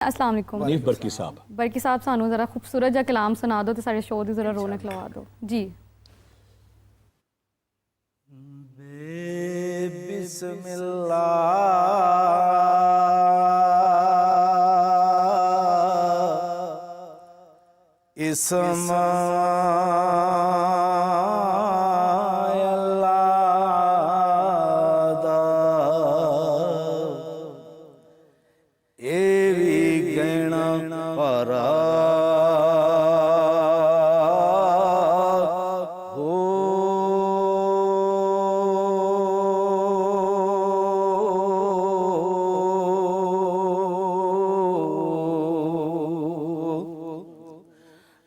अस्सलाम वालेकुम नीफ बरकी साहब सानू जरा खूबसूरत जा कलाम सुना दो तो सारे शो दी जरा रौनक लवा दो जी। बिस्मिल्लाह इसमा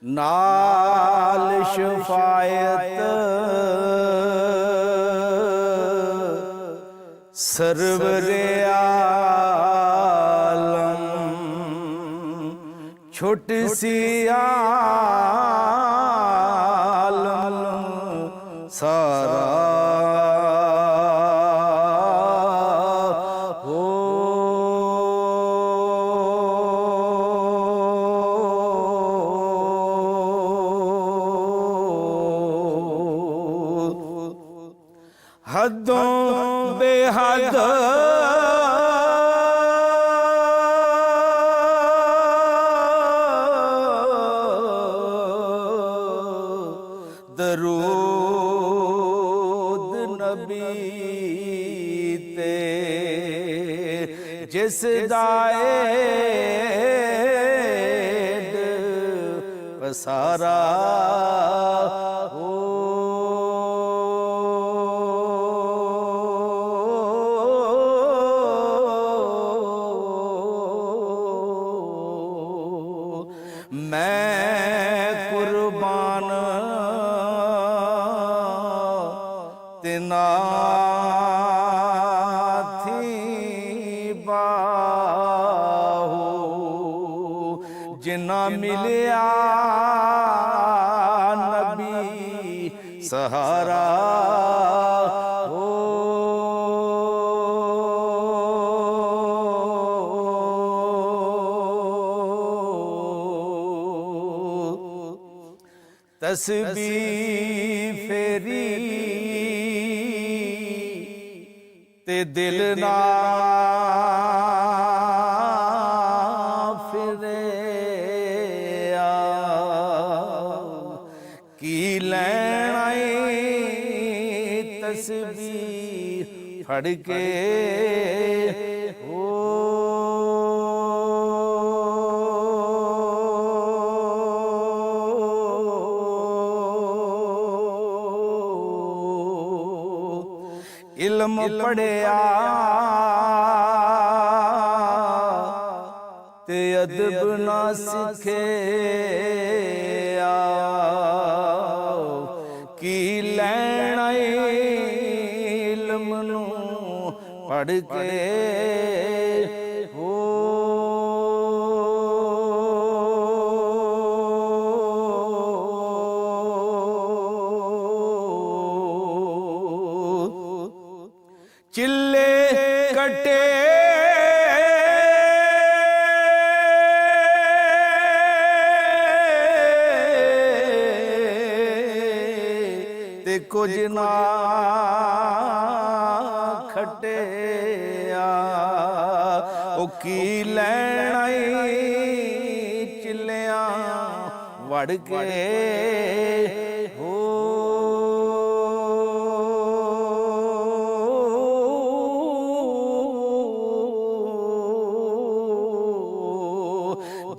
नाल शफायत सरवरे आलम छोट सी आलम सारा हदों बेहद दरूद नबी ते जिस दाए पसारा मैं कुर्बान तिना थी बाहू जिना मिलिया नबी सहारा तस्बीह फेरी ते दिल ना फिरे की लैन आई तस्बीह फड़ के इल्म पढ़िया ते अदब ना सीखे की लैन इल्म नू पढ़ के चिल्ले कटे ते कुछ ना खटे ओ की लैन चिल्लिया वड़ के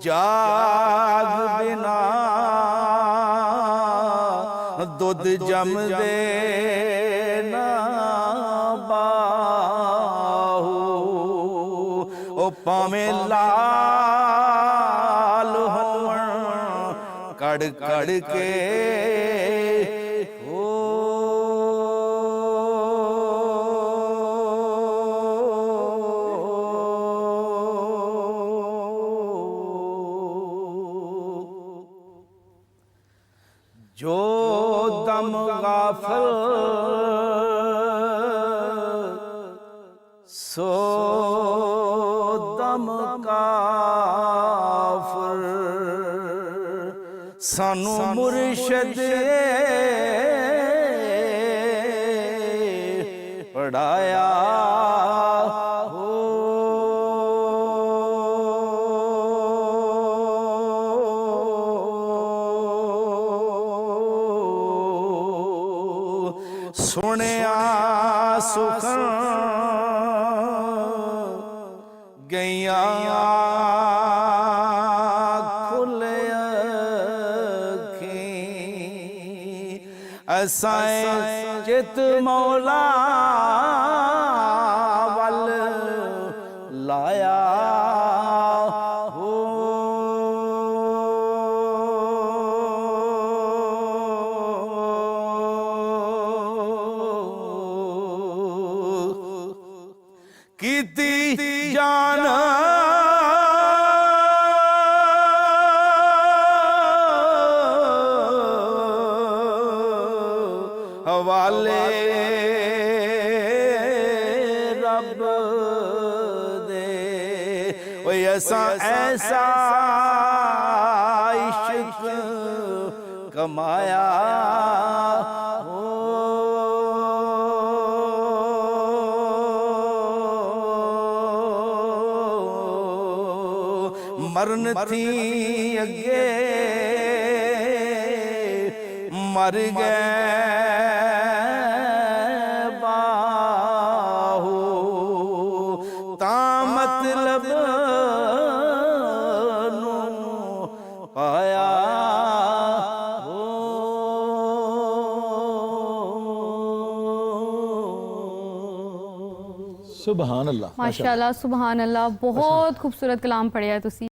जाग बिना दुध जम दे ना बाहू ओ पावे लाल होवन कड़ कड़ के जो दम गाफिल सो दम का ਸਾਨੂੰ ਮੁਰਸ਼ਿਦ ਪੜਾਇਆ ਸੁਣਿਆ ਸੁਖਾਂ ਗਈਆਂ ਖੁੱਲਿਆ ਅੱਖੀਂ ਅਸਾਂ ਚਿਤ ਮੌਲਾ ਵੱਲ ਲਾਇਆ ਕੀਤੀ ਜਾਨ ਹਵਾਲੇ ਰੱਬ ਦੇ ਓਏ ਅਸਾਂ ਐਸਾ ਇਸ਼ਕ ਕਮਾਇਆ ਮਰਨ ਥੀ ਅੱਗੇ ਮਰ ਗਏ ਬਾਹੂ ਤਾਂ ਮਤਲਬ ਨੂੰ ਪਾਇਆ ਸੁਭਾਨ ਅੱਲਾਹ ਮਾਸ਼ਾਅੱਲਾ ਸੁਭਾਨ ਅੱਲਾਹ ਬਹੁਤ ਖੂਬਸੂਰਤ ਕਲਾਮ ਪੜਿਆ ਤੁਸੀਂ।